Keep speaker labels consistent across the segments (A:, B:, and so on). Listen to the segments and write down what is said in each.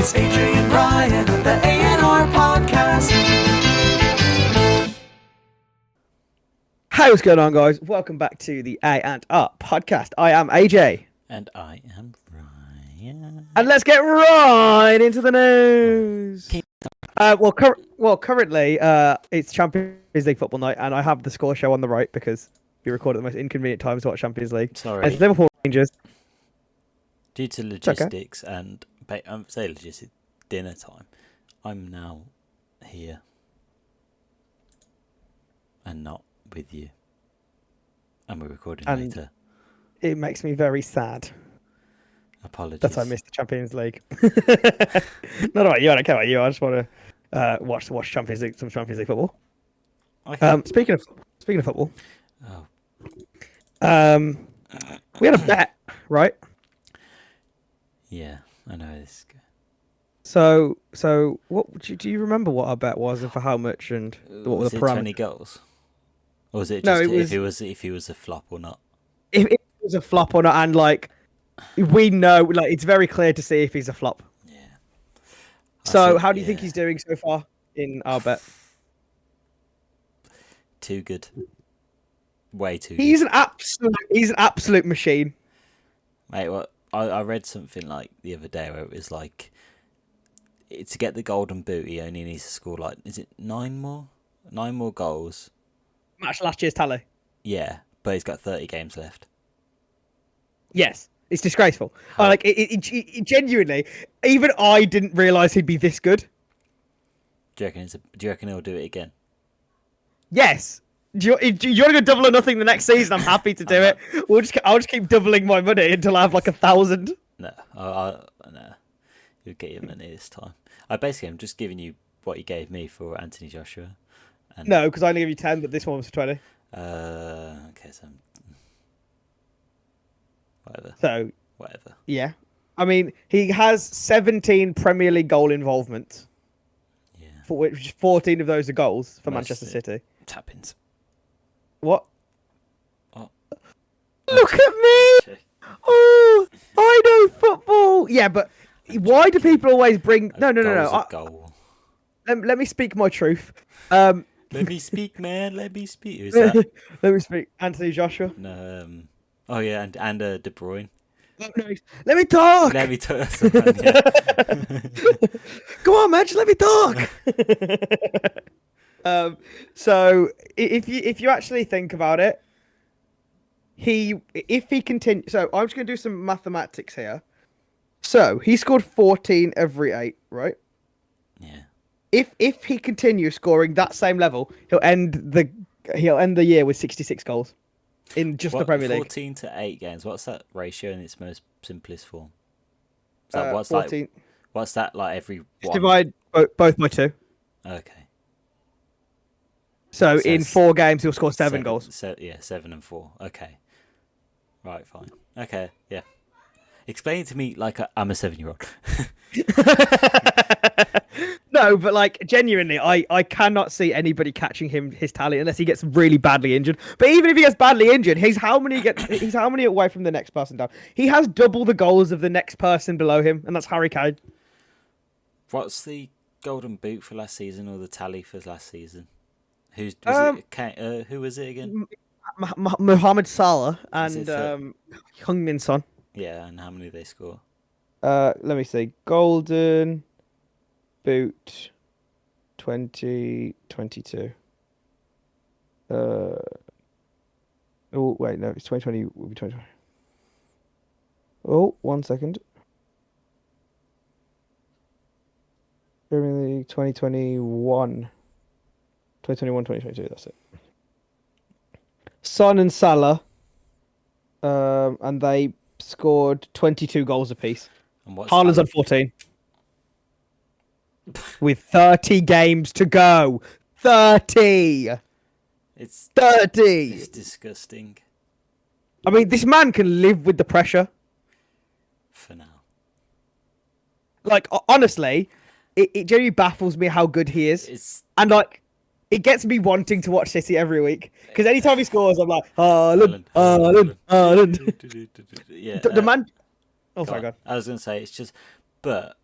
A: It's Ajay and Ryan on the AandRPodcast.
B: Hey, what's going on, guys? Welcome back to the AandRPodcast. I am AJ.
C: And I am Ryan.
B: And let's get right into the news. Currently, it's Champions League football night, and I have the score show on the right because we record at the most inconvenient times to watch Champions League.
C: Sorry.
B: And it's Liverpool Rangers.
C: Due to logistics and say logistics, dinner time, I'm now here and not with you. And we're recording later.
B: It makes me very sad
C: Apologies.
B: that I missed the Champions League. Not about you. I don't care about you. I just want to watch some Champions League football.
C: Okay.
B: Speaking of football,
C: Oh,
B: we had a bet, right?
C: yeah, I know this is good.
B: So what do you remember what our bet was and for how much and what were
C: Was
B: the
C: it
B: parameters?
C: 20 goals? Or was it
B: No,
C: just
B: it was-
C: if he was a flop or not?
B: If it was a flop or not, and like we know, like it's very clear to see if he's a flop.
C: Yeah.
B: So how do you think he's doing so far in our bet?
C: Too good. Way too
B: He's
C: good.
B: an absolute machine.
C: Mate, what I read something like the other day where it was like to get the golden boot he only needs to score like is it 9 more goals?
B: Match last year's tally.
C: Yeah, but he's got 30 games left.
B: Yes, it's disgraceful. It genuinely, even I didn't realise he'd be this good.
C: Do you reckon he'll do it again?
B: Yes. Do you want to go double or nothing the next season? I'm happy to do it. I'll just keep doubling my money until I have like 1,000.
C: No, no. You'll get your money this time. I'm just giving you what you gave me for Anthony Joshua. And,
B: No, because I only gave you 10, but this one was for 20.
C: Okay, so whatever.
B: Yeah. I mean, he has 17 Premier League goal involvement,
C: Yeah.
B: for which 14 of those are goals for
C: Most
B: Manchester City.
C: Tap-ins.
B: What?
C: Oh.
B: Look at me! Oh, I know football! Yeah, but why do people always bring... No.
C: A goal.
B: Let me speak my truth.
C: Let me speak, man. Let me speak. Who's that?
B: Let me speak. Anthony Joshua.
C: No. Oh yeah, and De Bruyne.
B: Oh, no. Let me talk!
C: Let me tell someone, yeah.
B: Go on, man, just let me talk. So if you actually think about it, if he continues, so I'm just gonna do some mathematics here. So he scored 14 every 8, right?
C: Yeah.
B: If he continues scoring that same level, he'll end the year with 66 goals in just the Premier League.
C: 14 to 8 games. What's that ratio in its most simplest form? Is that,
B: 14.
C: What's that like every
B: Just
C: one?
B: divide both by 2.
C: Okay.
B: So
C: So
B: in 4 games, he'll score 7 goals.
C: So yeah, 7 and 4. Okay. Right, fine. Okay, yeah. Explain it to me like I'm a 7-year-old.
B: No, but like genuinely, I cannot see anybody catching his tally unless he gets really badly injured. But even if he gets badly injured, he's how many away from the next person down. He has double the goals of the next person below him, and that's Harry Kane.
C: What's the golden boot for last season or the tally for last season? Who was it again?
B: Mohamed Salah
C: Is
B: and
C: it
B: Heung-min Son.
C: Yeah, and how many did they score?
B: Let me see. Golden Boot 2022. Oh wait, no, it's 2020. Will be 2020. Oh, 1 second. Premier League 2021. 2022, that's it. Son and Salah, and they scored 22 goals apiece.
C: And what's
B: Haaland's on 14. With 30 games to go. 30!
C: It's
B: 30!
C: It's disgusting.
B: I mean, this man can live with the pressure.
C: For now.
B: Like, honestly, it genuinely baffles me how good he is. And, like, it gets me wanting to watch City every week. Because anytime he scores, I'm like, Haaland.
C: Yeah.
B: The man... Oh, sorry, God.
C: I was going to say, it's just... But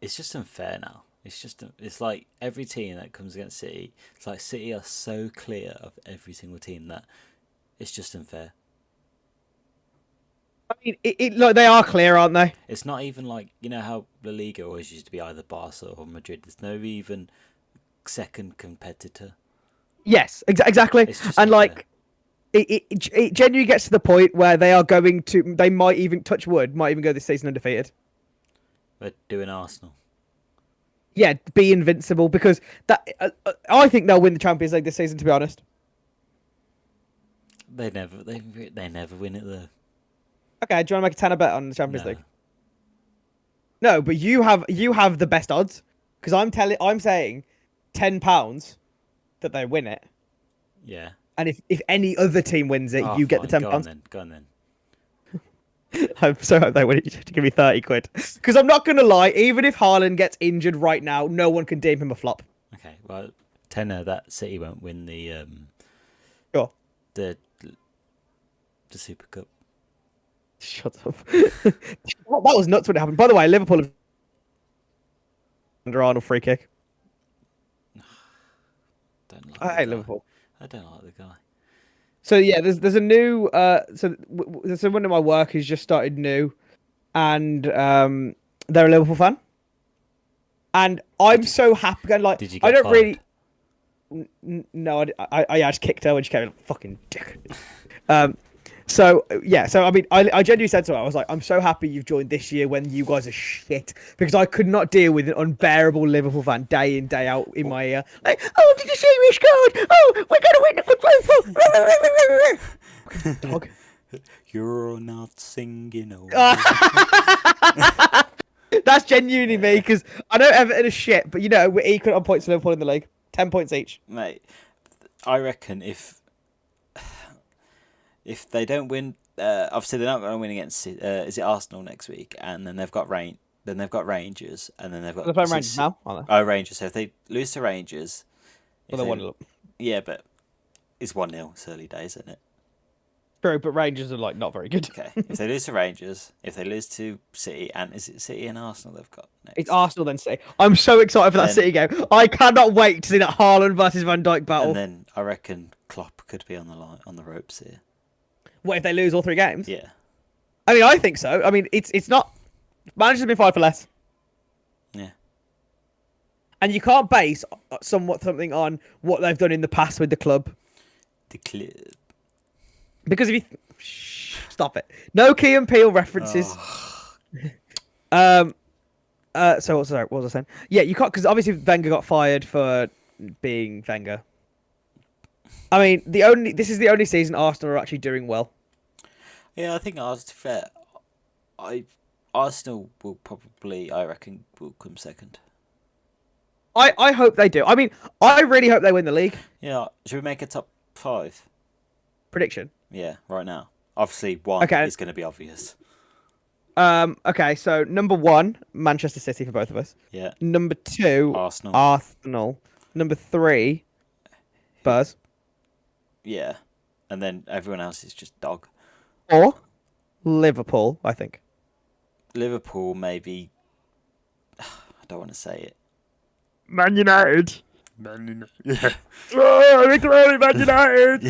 C: it's just unfair now. It's like every team that comes against City, it's like City are so clear of every single team that it's just unfair.
B: I mean, like they are clear, aren't they?
C: It's not even like, you know how La Liga always used to be either Barca or Madrid. There's no even second competitor.
B: Yes, exactly.
C: It's just
B: And
C: unfair.
B: like, it genuinely gets to the point where they are going to. They might even touch wood. Might even go this season undefeated.
C: We're doing Arsenal.
B: Yeah, be invincible because that. I think they'll win the Champions League this season. To be honest.
C: They never win it though.
B: Okay, do you want to make a tenner bet on the Champions
C: No.
B: League? No, but you have the best odds because I'm saying £10 that they win it,
C: Yeah.
B: and if any other team wins it,
C: Oh,
B: you get the
C: fine.
B: £10.
C: Go on then.
B: I so hope they win it to give me 30 quid. Because I'm not gonna lie, even if Haaland gets injured right now, no one can deem him a flop.
C: Okay, well, tenner that City won't win the
B: Sure.
C: the Super Cup.
B: Shut up. That was nuts when it happened. By the way, Liverpool have under Arnold free kick.
C: Don't like
B: I
C: the
B: hate
C: guy.
B: Liverpool.
C: I don't like the guy.
B: So yeah, there's a new so someone in my work who's just started new, and they're a Liverpool fan, and I'm so happy. And like,
C: Did you
B: I
C: get
B: don't
C: fired?
B: really. No, I just kicked her when she came in. Fucking dick. So yeah, so I mean, I genuinely said to her, I was like, I'm so happy you've joined this year when you guys are shit because I could not deal with an unbearable Liverpool fan day in day out in my ear. Like, oh, did you see we scored? Oh, we're gonna win the good Dog.
C: You're not singing over.
B: That's genuinely me because I know Everton is shit, but you know we're equal on points to Liverpool in the league, 10 points each.
C: Mate, I reckon if they don't win, obviously they're not going to win against. Is it Arsenal next week? And then they've got Rangers, and then they've got.
B: They're playing Rangers now, aren't they?
C: Oh, Rangers. So if they lose to Rangers,
B: Well, they're 1-0 up.
C: Yeah, but it's 1-0. It's early days, isn't it?
B: True, but Rangers are like not very good.
C: Okay. If they lose to Rangers, if they lose to City, and is it City and Arsenal they've got next?
B: It's Arsenal then City. I'm so excited for that
C: Then-
B: City game. I cannot wait to see that Haaland versus Van Dijk battle.
C: And then I reckon Klopp could be on the ropes here.
B: What if they lose all 3 games?
C: Yeah.
B: I mean, I think so. I mean, it's not. Managers been fired for less,
C: Yeah.
B: and you can't base something on what they've done in the past with the club
C: The club.
B: because if you stop it, no Key and Peele references.
C: Oh.
B: So what was I saying? Yeah, you can't because obviously Wenger got fired for being Wenger. I mean, this is the only season Arsenal are actually doing well.
C: Yeah, I think Arsenal will probably, I reckon, will come second.
B: I hope they do. I mean, I really hope they win the league.
C: Yeah, should we make a top 5?
B: Prediction.
C: Yeah, right now. Obviously, 1
B: Okay.
C: is going to be obvious.
B: Okay, so number 1, Manchester City for both of us.
C: Yeah,
B: Number 2,
C: Arsenal.
B: Arsenal. Number 3, Spurs.
C: Yeah, and then everyone else is just dog.
B: Or Liverpool, I think.
C: Liverpool, maybe. I don't want to say it.
B: Man United.
C: Yeah.
B: Oh, victory, Man United.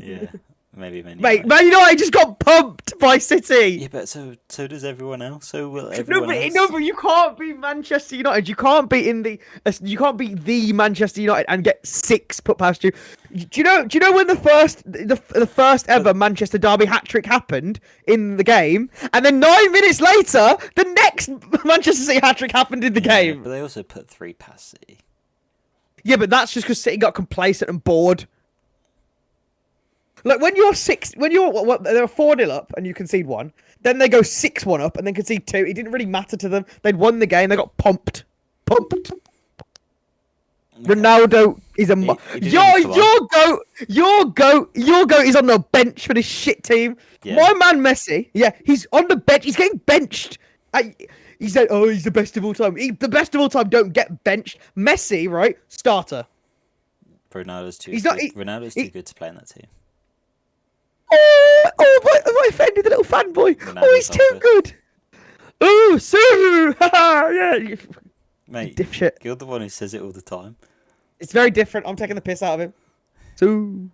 C: Yeah, maybe Man
B: Mate,
C: United.
B: Man United just got pumped by City.
C: Yeah, but so does everyone else. So will
B: No,
C: everyone else.
B: but you can't be Manchester United. You can't be you can't be the Manchester United and get 6 put past you. Do you know when the first ever Manchester Derby hat trick happened in the game, and then 9 minutes later the next Manchester City hat trick happened in the
C: Yeah,
B: game.
C: but they also put 3 past City.
B: Yeah, but that's just because City got complacent and bored. Like when you're they're 4-0 up and you concede 1, then they go 6-1 up and then concede 2. It didn't really matter to them. They'd won the game. They got pumped. Ronaldo is a
C: He didn't
B: your goat is on the bench for this shit team.
C: Yeah.
B: My man Messi, yeah, he's on the bench. He's getting benched. He said, "Oh, he's the best of all time." The best of all time don't get benched. Messi, right? Starter.
C: Ronaldo's too
B: He's
C: good.
B: not- he-
C: Ronaldo's
B: he-
C: too good to play in that team.
B: Oh, have I offended the little fanboy? Oh,
C: Ronaldo's
B: he's too
C: not
B: good. Ooh, Sue! Yeah, you
C: Mate,
B: dipshit.
C: you're the one who says it all the time.
B: It's very different. I'm taking the piss out of him. Sue.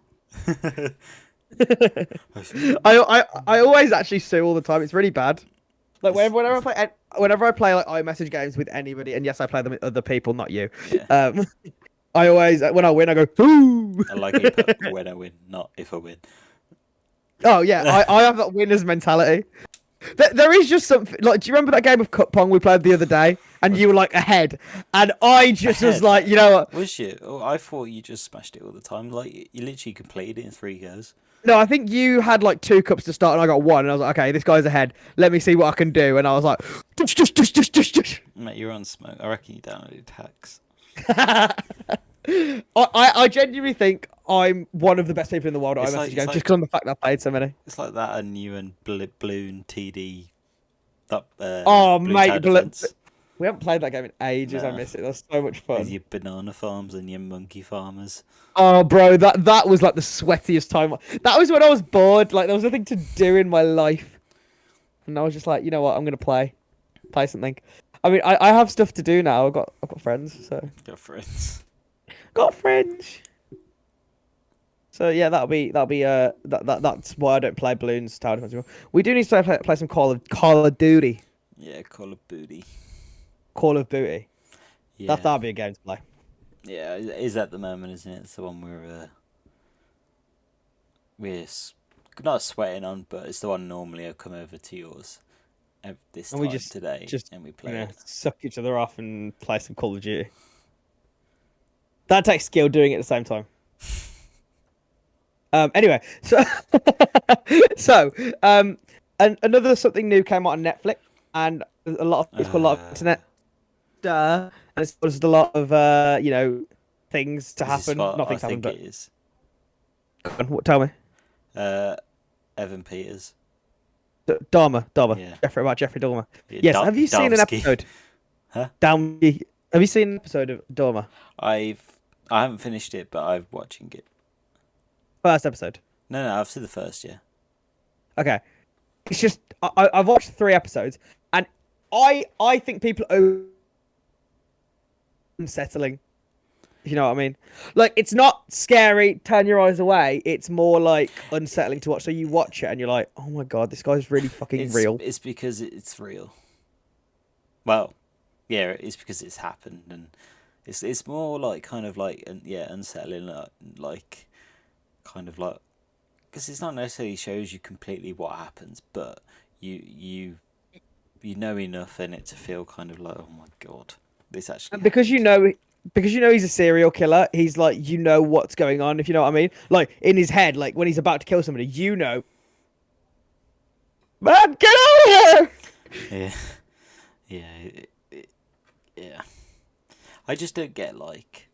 B: I always actually sue all the time. It's really bad. Like whenever I play like iMessage games with anybody, and yes, I play them with other people, not you.
C: Yeah.
B: I always when I win, I go sue.
C: I like you put when I win, not if I win.
B: Oh yeah, I have that winner's mentality. There is just something like, do you remember that game of Cup Pong we played the other day, and you were like ahead, and I just was like, you know what?
C: Was you? Oh, I thought you just smashed it all the time. Like you literally completed it in 3 goes.
B: No, I think you had like 2 cups to start, and I got 1, and I was like, okay, this guy's ahead. Let me see what I can do, and I was like, just.
C: Mate, you're on smoke. I reckon you downloaded hacks.
B: I genuinely think I'm one of the best people in the world at
C: It's
B: iMessage
C: like-
B: games,
C: it's
B: just because of the fact that I've played so many.
C: It's like that and you and Bloon TD. That.
B: Oh,
C: Bloon
B: mate,
C: Tower Defense.
B: we haven't played that game in ages. I
C: No.
B: miss it. That's so much fun.
C: With your banana farms and your monkey farmers.
B: Oh, bro, that was like the sweatiest time. That was when I was bored. Like there was nothing to do in my life, and I was just like, you know what, I'm gonna play something. I mean, I have stuff to do now. I've got friends, so
C: Got friends.
B: got friends. So yeah, that'll be that's why I don't play Balloons Tower Defense anymore. We do need to play some Call of Duty.
C: Yeah, Call of Booty.
B: Call of Booty.
C: Yeah.
B: That'll be a game to play.
C: Yeah, it is at the moment, isn't it? It's the one not sweating on, but it's the one normally I come over to yours this
B: And
C: time
B: we just
C: today, and we play it.
B: suck each other off and play some Call of Duty. That takes skill doing it at the same time. Anyway, and another something new came out on Netflix, and it's called a lot of internet. And it's caused a lot of things to
C: This is
B: happen.
C: what
B: Nothing's
C: I
B: happened,
C: think
B: but
C: it is.
B: go on, tell me.
C: Evan Peters.
B: Dahmer,
C: Yeah.
B: Jeffrey Dahmer.
C: Yeah,
B: Yes, have you seen an
C: Damsky.
B: episode?
C: Huh?
B: Have you seen an episode of Dahmer?
C: I haven't finished it, but I'm watching it.
B: First episode.
C: No, I've seen the first. Yeah.
B: Okay, it's just I've watched 3 episodes, and I think people are unsettling. If you know what I mean? Like, it's not scary, turn your eyes away. It's more like unsettling to watch. So you watch it and you're like, oh my god, this guy's really fucking real.
C: It's because it's real. Well, yeah, it's because it's happened, and it's more like kind of like unsettling, like kind of like, because it's not necessarily shows you completely what happens, but you know enough in it to feel kind of like, oh my god, this actually
B: Because you know he's a serial killer, he's like, you know what's going on, if you know what I mean. Like, in his head, like when he's about to kill somebody, you know, man, get out of here!
C: Yeah. I just don't get like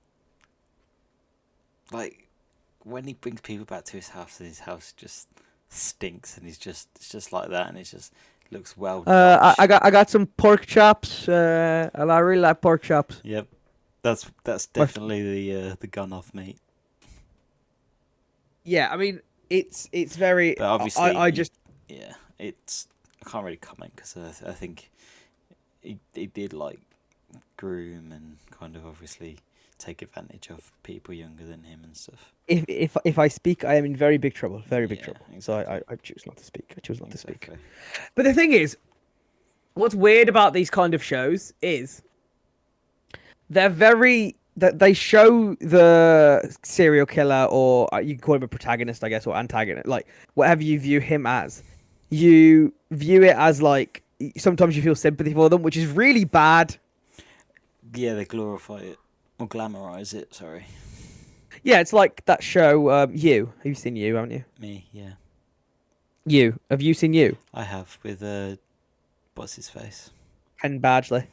C: when he brings people back to his house, and his house just stinks, and it's just like that, and it just looks well done.
B: I got some pork chops. I really like pork chops.
C: Yep, that's definitely the gun off meat.
B: Yeah, I mean, it's very.
C: But obviously,
B: I just
C: I can't really comment because I think he did like groom and kind of obviously take advantage of people younger than him and stuff.
B: if I speak, I am in very big trouble. Very big
C: Yeah,
B: trouble.
C: exactly.
B: So I choose not to speak. I choose not to speak.
C: Exactly.
B: But the thing is, what's weird about these kind of shows is they show the serial killer, or you can call him a protagonist, I guess, or antagonist, like whatever you view him as. You view it as like, sometimes you feel sympathy for them, which is really bad.
C: Yeah, they glorify it or glamorize it. Sorry.
B: Yeah, it's like that show, You. Have you seen You, haven't you?
C: Me, yeah.
B: You. Have you seen You?
C: I have with what's his face?
B: Ken Badgley.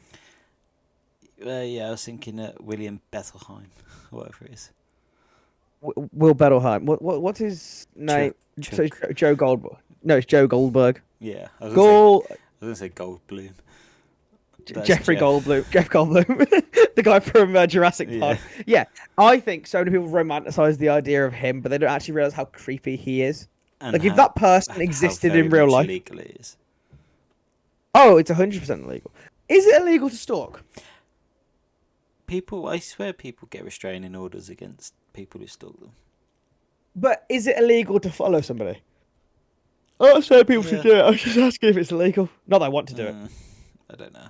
C: Yeah, I was thinking William Bettelheim, whatever it is.
B: Will Bettelheim. What's his name? So it's Joe Goldberg. No, it's Joe Goldberg.
C: Yeah, I was gonna say Goldblum. That's
B: Jeffrey
C: Jeff.
B: Goldblum. Jeff Goldblum, the guy from Jurassic Park. Yeah, I think so many people romanticize the idea of him, but they don't actually realize how creepy he is.
C: And
B: Like, if that person existed in real life,
C: illegal it is.
B: Oh, it's 100% illegal. Is it illegal to stalk?
C: People, I swear, people get restraining orders against people who stalk them.
B: But is it illegal to follow somebody? I'm not saying people should
C: Yeah.
B: do it. I was just asking if it's illegal. Not that I want to do it.
C: I don't know.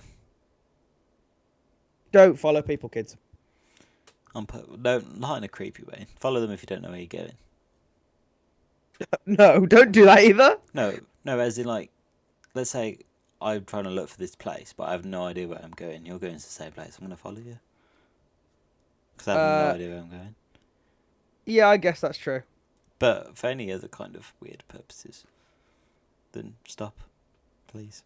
B: Don't follow people, kids.
C: Don't, not in a creepy way. Follow them if you don't know where you're going.
B: No, don't do that either.
C: No, as in like, let's say I'm trying to look for this place, but I have no idea where I'm going. You're going to the same place. I'm going to follow you. Because I have no idea where I'm going.
B: Yeah, I guess that's true.
C: But for any other kind of weird purposes, then stop, please.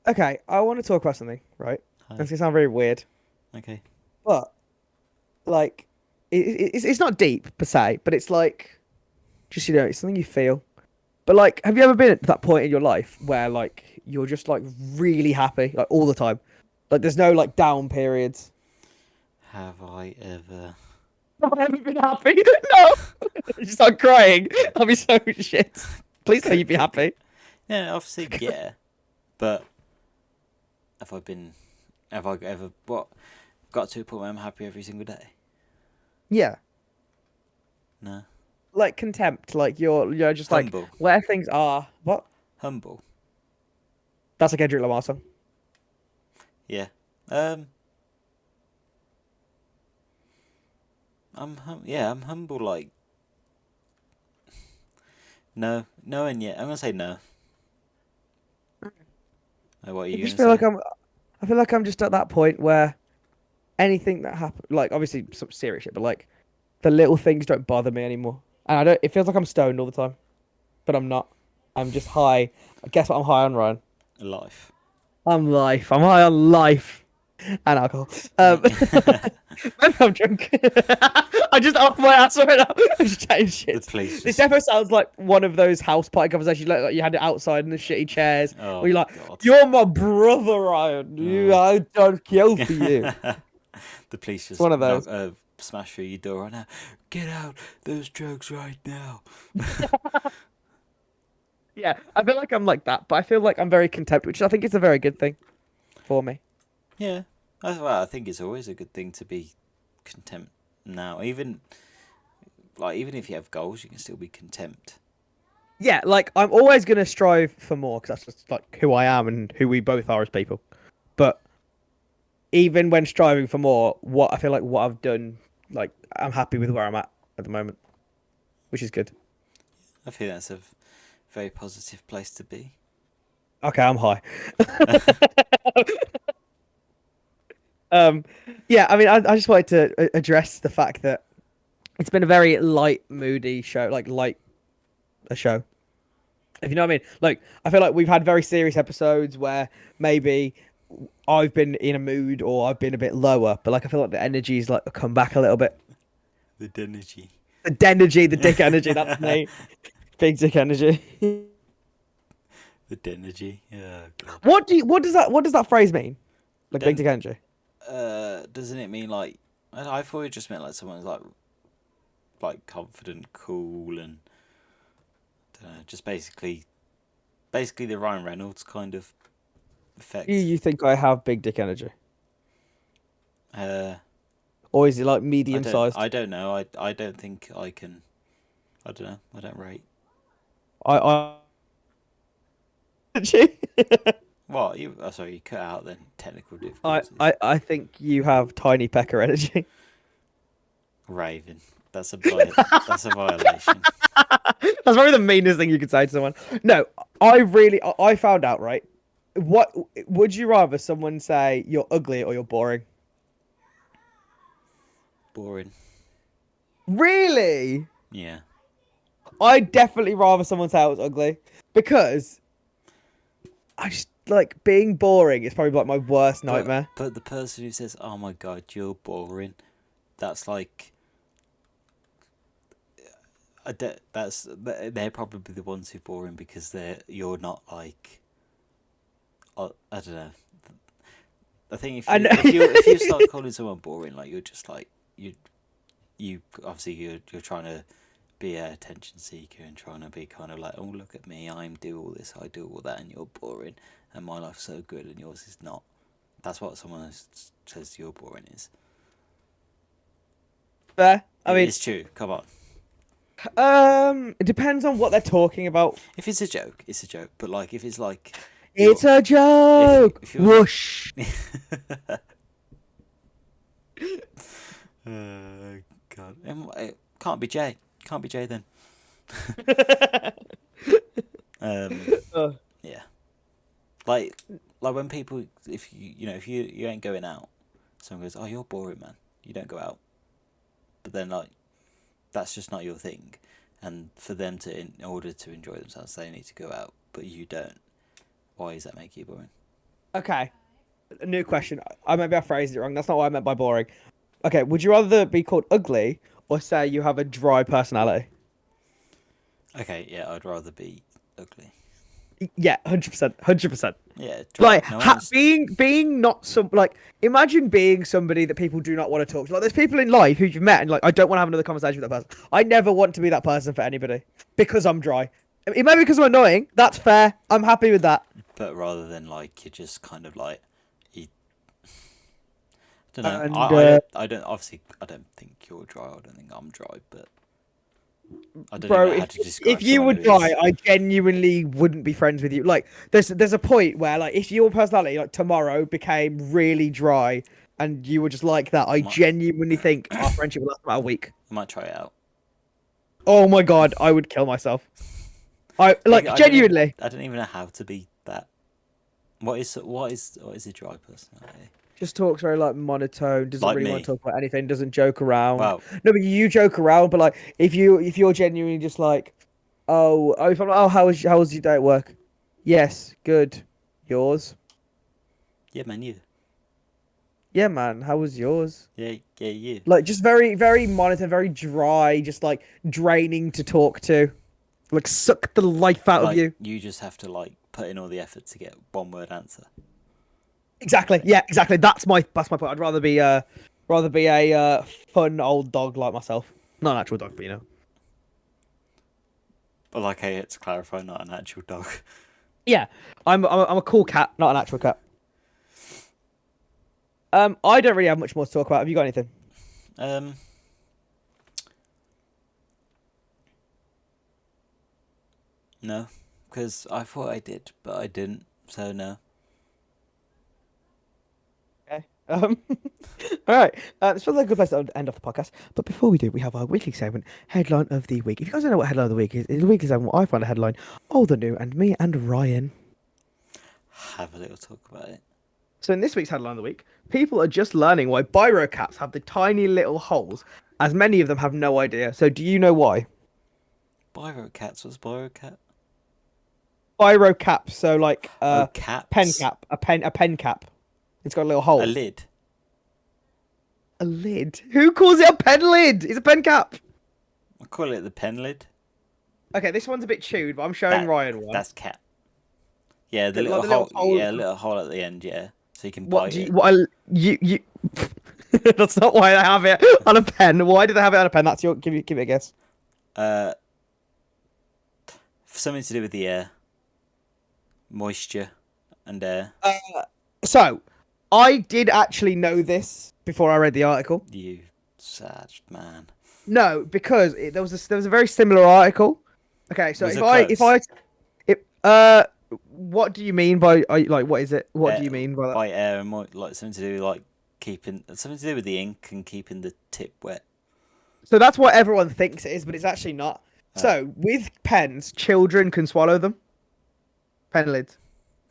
B: Okay, I want to talk about something, right?
C: Hi.
B: It's going to sound very weird.
C: Okay.
B: But, like, it's not deep, per se, but it's like, just, you know, it's something you feel. But, like, have you ever been at that point in your life where, like, you're just, like, really happy, like, all the time? Like, there's no, like, down periods?
C: Have I ever?
B: Have I ever been happy? No! You start crying. I'll be so shit. Please say you'd be happy.
C: Yeah, obviously, yeah. But have I ever, got to a point where I'm happy every single day?
B: Yeah.
C: No.
B: Like, contempt. Like, you're just,
C: Humble.
B: like, where things are. What?
C: Humble.
B: That's a Kendrick Lamar song.
C: Yeah. I'm humble. Like, no, and yeah, I'm gonna say no. What are you
B: I just
C: gonna
B: feel
C: say?
B: like I feel like I'm just at that point where anything that happens, like, obviously some serious shit, but like the little things don't bother me anymore. And I don't. It feels like I'm stoned all the time, but I'm not. I'm just high. Guess what? I'm high on, Ryan.
C: Life.
B: I'm life. I'm high on life and alcohol. When I'm drunk, I just off my ass right now. I'm just chatting shit.
C: The police.
B: This definitely sounds like one of those house party conversations, like you had it outside in the shitty chairs.
C: Oh,
B: where you're like,
C: God.
B: "You're my brother, Ryan. I don't kill for you."
C: The police just
B: one of those.
C: smash through your door right now. Get out those drugs right now.
B: Yeah, I feel like I'm like that, but I feel like I'm very content, which I think is a very good thing for me.
C: Yeah. I think it's always a good thing to be content now. Even if you have goals, you can still be content.
B: Yeah, like I'm always gonna strive for more because that's just like who I am and who we both are as people. But even when striving for more, what I've done, like I'm happy with where I'm at the moment, which is good.
C: I think that's a very positive place to be.
B: Okay, I'm high. Yeah, I mean, I just wanted to address the fact that it's been a very light, moody show, like light a show. If you know what I mean. Like, I feel like we've had very serious episodes where maybe I've been in a mood or I've been a bit lower, but like I feel like the energy's like come back a little bit.
C: The energy.
B: The denergy, the dick energy, that's me. Big dick energy.
C: The energy. Yeah. God.
B: What does that phrase mean? Like big dick energy?
C: Doesn't it mean like I thought it just meant like someone's like confident, cool, and I don't know, just basically the Ryan Reynolds kind of effect.
B: You think I have big dick energy?
C: Uh,
B: Or is it like medium sized?
C: I don't know. I don't think I can. I don't know. I don't rate.
B: I
C: What you? Oh, sorry, you cut out then. Technical difficulties.
B: I think you have tiny pecker energy.
C: Raven. That's a violation.
B: That's probably the meanest thing you could say to someone. No, I found out, right? What would you rather someone say you're ugly or you're boring?
C: Boring.
B: Really?
C: Yeah.
B: I'd definitely rather someone say I was ugly because I just like being boring is probably like my worst nightmare.
C: But the person who says, "Oh my God, you're boring," that's like. They're probably the ones who are boring because you're not like. I don't know. I think if you start calling someone boring, like you're just like you obviously you're trying to be an attention seeker and trying to be kind of like, oh, look at me, I do all this, I do all that, and you're boring, and my life's so good and yours is not. That's what someone says you're boring is.
B: Fair. I mean,
C: it's true. Come on.
B: it depends on what they're talking about.
C: If it's a joke, it's a joke. But like, if it's like,
B: It's a joke.
C: if you're-
B: Whoosh.
C: God, it can't be Jay. Can't be Jay then. Yeah. Like when people, if you ain't going out, someone goes, "Oh, you're boring, man. You don't go out." But then like, that's just not your thing, and for them to, in order to enjoy themselves, they need to go out, but you don't. Why does that make you boring?
B: Okay. A new question. Maybe I phrased it wrong. That's not what I meant by boring. Okay, would you rather be called ugly or say you have a dry personality?
C: Okay, yeah, I'd rather be ugly.
B: Yeah, 100%, 100%.
C: Yeah, dry.
B: Like
C: No one's-
B: being not some like imagine being somebody that people do not want to talk to. Like there's people in life who you've met and like I don't want to have another conversation with that person. I never want to be that person for anybody because I'm dry. It may be because I'm annoying. That's fair. I'm happy with that.
C: But rather than like you're just kind of like, you, I don't know.
B: And,
C: I don't obviously I don't think you're dry. I don't think I'm dry, but I don't
B: Bro,
C: even know how to describe
B: if you were
C: someone who is.
B: dry, I genuinely wouldn't be friends with you. Like, there's a point where, like, if your personality, like, tomorrow became really dry and you were just like that, I genuinely think our friendship would last about a week.
C: I might try it out.
B: Oh my god, I would kill myself. Genuinely.
C: I don't even know how to be that. What is a dry personality?
B: Just talks very, like, monotone, doesn't
C: Like
B: really
C: me.
B: want to talk about anything, doesn't joke around.
C: Wow.
B: No, but you joke around, but, like, if you're genuinely just like, if I'm like, how was your day at work? Yes, good. Yours?
C: Yeah, man, you.
B: Yeah, man. How was yours?
C: Yeah, you.
B: Like, just very, very monotone, very dry, just like draining to talk to. Like, suck the life out of you.
C: You just have to like put in all the effort to get one word answer.
B: Exactly. Yeah, exactly. That's my point. I'd rather be a fun old dog like myself. Not an actual dog, but you know.
C: But like, hey, to clarify, not an actual dog.
B: Yeah, I'm a cool cat, not an actual cat. I don't really have much more to talk about. Have you got anything?
C: No, because I thought I did, but I didn't. So no.
B: Okay. All right. This feels like a good place to end off the podcast. But before we do, we have our weekly segment, Headline of the Week. If you guys don't know what Headline of the Week is, it's a weekly segment where I find a headline, old or new, and me and Ryan
C: Have a little talk about it.
B: So in this week's Headline of the Week, people are just learning why biro caps have the tiny little holes, as many of them have no idea. So do you know why?
C: Biro cats. What's biro cat?
B: Biro caps, so like
C: Caps.
B: pen cap, a pen cap. It's got a little hole.
C: A lid.
B: A lid? Who calls it a pen lid? It's a pen cap.
C: I call it the pen lid.
B: Okay, this one's a bit chewed, but I'm showing Ryan one.
C: That's cat. Yeah, the
B: Like
C: little
B: the
C: hole.
B: little hole.
C: Yeah, little hole at the end. Yeah, so you can
B: What
C: bite
B: do
C: it.
B: you? That's not why I have it on a pen. Why did I have it on a pen? That's your. Give it a guess.
C: Something to do with the air, moisture, and air.
B: So, I did actually know this before I read the article.
C: You sad man.
B: No, because there was a very similar article. Okay, so
C: Was
B: what do you mean by like what is it? What do you mean by that?
C: By air and like something to do like keeping something to do with the ink and keeping the tip wet.
B: So that's what everyone thinks it is, but it's actually not. So with pens, children can swallow them. Pen lids.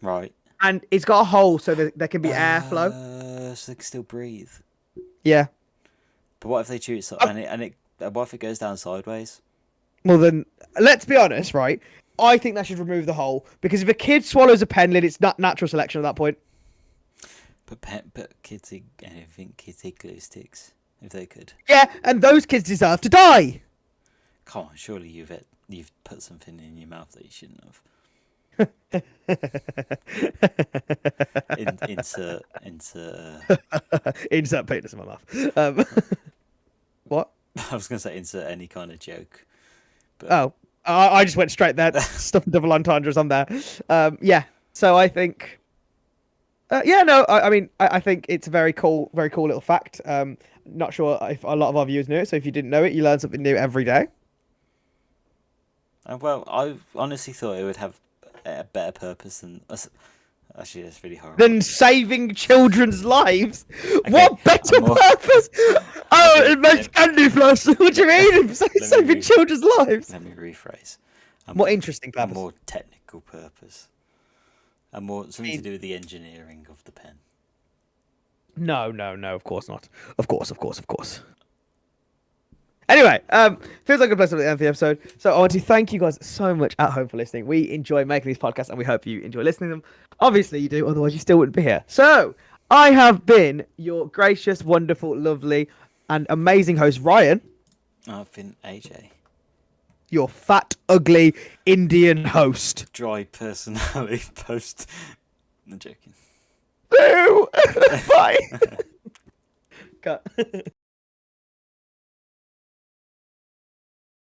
C: Right.
B: And it's got a hole so that there can be airflow.
C: So they can still breathe.
B: Yeah.
C: But what if they chew it what if it goes down sideways?
B: Well then, let's be honest, right? I think they should remove the hole because if a kid swallows a pen lid, it's not natural selection at that point.
C: But kids eat anything. Kids eat glue sticks if they could.
B: Yeah, and those kids deserve to die.
C: Come on, surely you've put something in your mouth that you shouldn't have.
B: Insert penis in my mouth. What?
C: I was gonna say insert any kind of joke. But
B: I just went straight there. Stuff and double entendres on there. Yeah. So I think. I mean, I think it's a very cool little fact. Not sure if a lot of our viewers knew it. So if you didn't know it, you learn something new every day.
C: Well, I honestly thought it would have a better purpose than. Actually, that's really horrible.
B: Than saving children's lives. Okay, what better purpose? It makes candy floss. What do you mean? Saving children's lives.
C: Let me rephrase.
B: More interesting purpose.
C: A more technical purpose. And more something to do with the engineering of the pen. No,
B: of course not. Of course. Anyway, feels like a place at the end of the episode. So I want to thank you guys so much at home for listening. We enjoy making these podcasts and we hope you enjoy listening to them. Obviously you do, otherwise you still wouldn't be here. So I have been your gracious, wonderful, lovely, and amazing host, Ryan.
C: I've been AJ.
B: Your fat, ugly Indian host.
C: Dry personality post. I'm joking.
B: Boo! Bye. Cut.